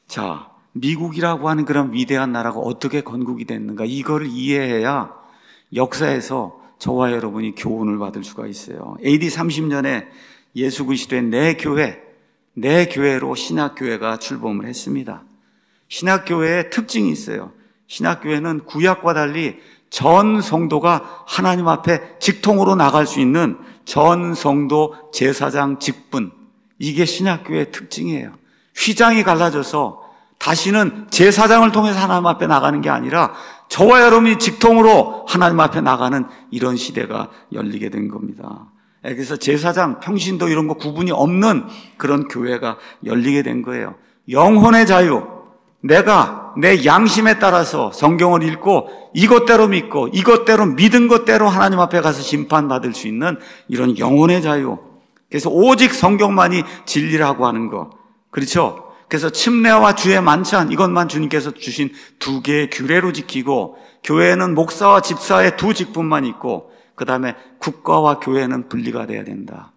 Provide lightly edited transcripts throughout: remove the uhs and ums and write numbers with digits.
자, 미국이라고 하는 그런 위대한 나라가 어떻게 건국이 됐는가, 이거를 이해해야 역사에서 저와 여러분이 교훈을 받을 수가 있어요. AD 30년에 예수 그리스도의 내 교회로 신학교회가 출범을 했습니다. 신학교회의 특징이 있어요. 신학교회는 구약과 달리 전 성도가 하나님 앞에 직통으로 나갈 수 있는 전 성도 제사장 직분, 이게 신학교회의 특징이에요. 휘장이 갈라져서 다시는 제사장을 통해서 하나님 앞에 나가는 게 아니라 저와 여러분이 직통으로 하나님 앞에 나가는 이런 시대가 열리게 된 겁니다. 그래서 제사장, 평신도 이런 거 구분이 없는 그런 교회가 열리게 된 거예요. 영혼의 자유, 내가 내 양심에 따라서 성경을 읽고 이것대로 믿고 이것대로 믿은 것대로 하나님 앞에 가서 심판받을 수 있는 이런 영혼의 자유. 그래서 오직 성경만이 진리라고 하는 거, 그렇죠? 그래서 침례와 주의 만찬, 이것만 주님께서 주신 두 개의 규례로 지키고, 교회는 목사와 집사의 두 직분만 있고, 그 다음에 국가와 교회는 분리가 돼야 된다.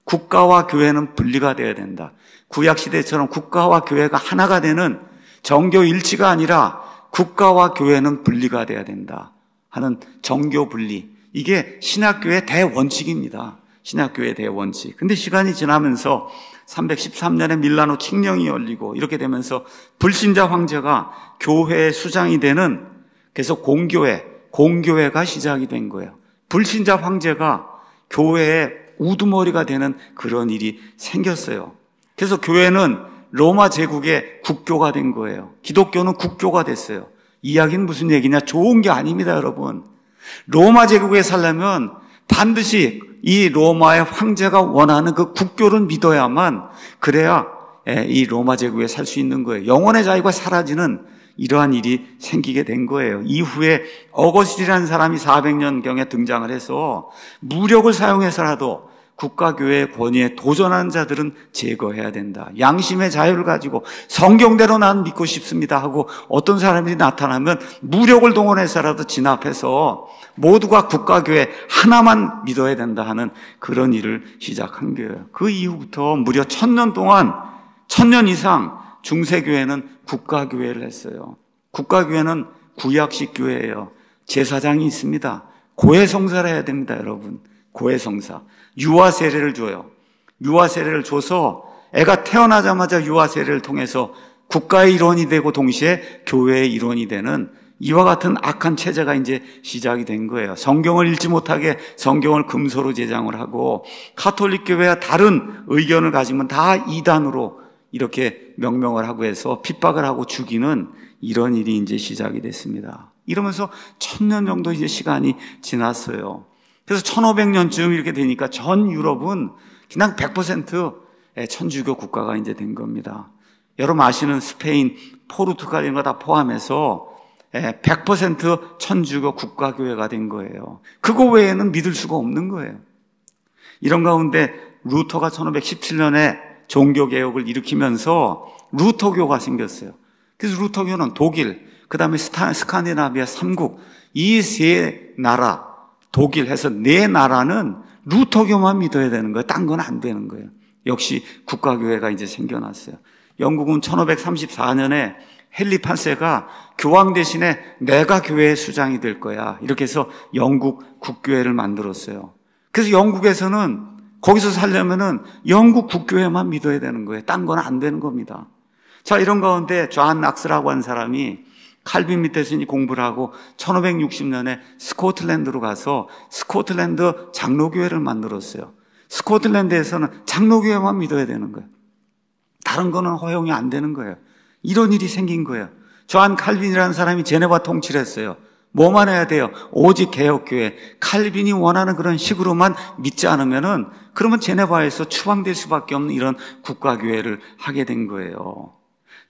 국가와 교회는 분리가 돼야 된다. 구약시대처럼 국가와 교회가 하나가 되는 정교 일치가 아니라 국가와 교회는 분리가 돼야 된다 하는 정교 분리, 이게 신학교의 대원칙입니다. 신학교의 대원칙. 근데 시간이 지나면서 313년에 밀라노 칙령이 열리고 이렇게 되면서 불신자 황제가 교회의 수장이 되는, 그래서 공교회가 시작이 된 거예요. 불신자 황제가 교회의 우두머리가 되는 그런 일이 생겼어요. 그래서 교회는 로마 제국의 국교가 된 거예요. 기독교는 국교가 됐어요. 이 이야기는 무슨 얘기냐? 좋은 게 아닙니다, 여러분. 로마 제국에 살려면 반드시 이 로마의 황제가 원하는 그 국교를 믿어야만, 그래야 이 로마 제국에 살 수 있는 거예요. 영혼의 자유가 사라지는 이러한 일이 생기게 된 거예요. 이후에 어거스틴이라는 사람이 400년경에 등장을 해서 무력을 사용해서라도 국가교회의 권위에 도전하는 자들은 제거해야 된다. 양심의 자유를 가지고 성경대로 난 믿고 싶습니다 하고 어떤 사람이 나타나면 무력을 동원해서라도 진압해서 모두가 국가교회 하나만 믿어야 된다 하는 그런 일을 시작한 거예요. 그 이후부터 무려 1000년 동안, 1000년 이상 중세교회는 국가교회를 했어요. 국가교회는 구약식 교회예요. 제사장이 있습니다. 고해성사를 해야 됩니다, 여러분. 고해성사. 유아세례를 줘요. 유아세례를 줘서 애가 태어나자마자 유아세례를 통해서 국가의 일원이 되고 동시에 교회의 일원이 되는 이와 같은 악한 체제가 이제 시작이 된 거예요. 성경을 읽지 못하게 성경을 금소로 제장을 하고, 가톨릭 교회와 다른 의견을 가지면 다 이단으로 이렇게 명명을 하고 해서 핍박을 하고 죽이는 이런 일이 이제 시작이 됐습니다. 이러면서 1000년 정도 이제 시간이 지났어요. 그래서 1500년쯤 이렇게 되니까 전 유럽은 그냥 100% 천주교 국가가 이제 된 겁니다. 여러분 아시는 스페인, 포르투갈 이런 거 다 포함해서 100% 천주교 국가교회가 된 거예요. 그거 외에는 믿을 수가 없는 거예요. 이런 가운데 루터가 1517년에 종교개혁을 일으키면서 루터교가 생겼어요. 그래서 루터교는 독일, 그 다음에 스칸디나비아 3국, 이 세 나라, 독일 해서 네 나라는 루터교만 믿어야 되는 거예요. 딴 건 안 되는 거예요. 역시 국가교회가 이제 생겨났어요. 영국은 1534년에 헨리 8세가 교황 대신에 내가 교회의 수장이 될 거야, 이렇게 해서 영국 국교회를 만들었어요. 그래서 영국에서는 거기서 살려면은 영국 국교회만 믿어야 되는 거예요. 딴 건 안 되는 겁니다. 자, 이런 가운데 존 낙스라고 하는 사람이 칼빈 밑에서 공부를 하고 1560년에 스코틀랜드로 가서 스코틀랜드 장로교회를 만들었어요. 스코틀랜드에서는 장로교회만 믿어야 되는 거예요. 다른 거는 허용이 안 되는 거예요. 이런 일이 생긴 거예요. 존 칼빈이라는 사람이 제네바 통치를 했어요. 뭐만 해야 돼요? 오직 개혁교회. 칼빈이 원하는 그런 식으로만 믿지 않으면은, 그러면 제네바에서 추방될 수밖에 없는 이런 국가교회를 하게 된 거예요.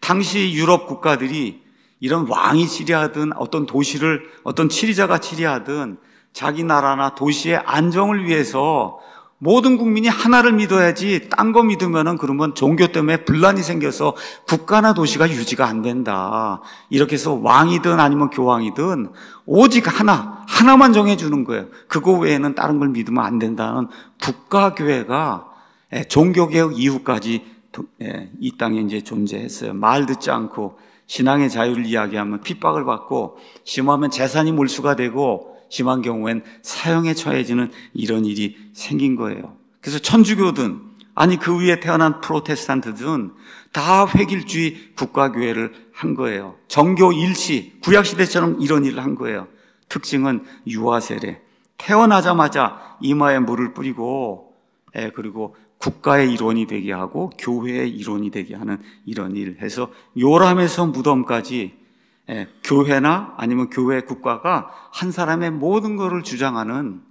당시 유럽 국가들이 이런 왕이 치리하든 어떤 도시를 어떤 치리자가 치리하든 자기 나라나 도시의 안정을 위해서 모든 국민이 하나를 믿어야지, 딴 거 믿으면은 그러면 종교 때문에 분란이 생겨서 국가나 도시가 유지가 안 된다. 이렇게 해서 왕이든 아니면 교황이든 오직 하나만 정해주는 거예요. 그거 외에는 다른 걸 믿으면 안 된다는 국가교회가 종교개혁 이후까지 이 땅에 이제 존재했어요. 말 듣지 않고 신앙의 자유를 이야기하면 핍박을 받고, 심하면 재산이 몰수가 되고, 심한 경우엔 사형에 처해지는 이런 일이 생긴 거예요. 그래서 천주교든 아니 그 위에 태어난 프로테스탄트든 다 획일주의 국가교회를 한 거예요. 정교 일치, 구약시대처럼 이런 일을 한 거예요. 특징은 유아세례, 태어나자마자 이마에 물을 뿌리고, 그리고 국가의 일원이 되게 하고 교회의 일원이 되게 하는 이런 일 해서 요람에서 무덤까지 교회나 아니면 교회 국가가 한 사람의 모든 것을 주장하는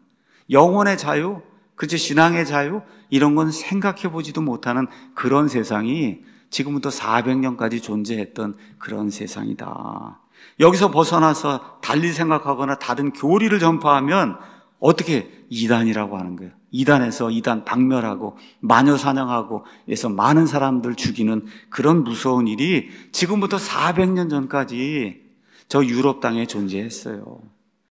영혼의 자유, 그렇죠, 신앙의 자유, 이런 건 생각해 보지도 못하는 그런 세상이 지금부터 400년까지 존재했던 그런 세상이다. 여기서 벗어나서 달리 생각하거나 다른 교리를 전파하면 어떻게 이단이라고 하는 거예요. 이단에서 이단 박멸하고 마녀 사냥하고 해서 많은 사람들 죽이는 그런 무서운 일이 지금부터 400년 전까지 저 유럽 땅에 존재했어요.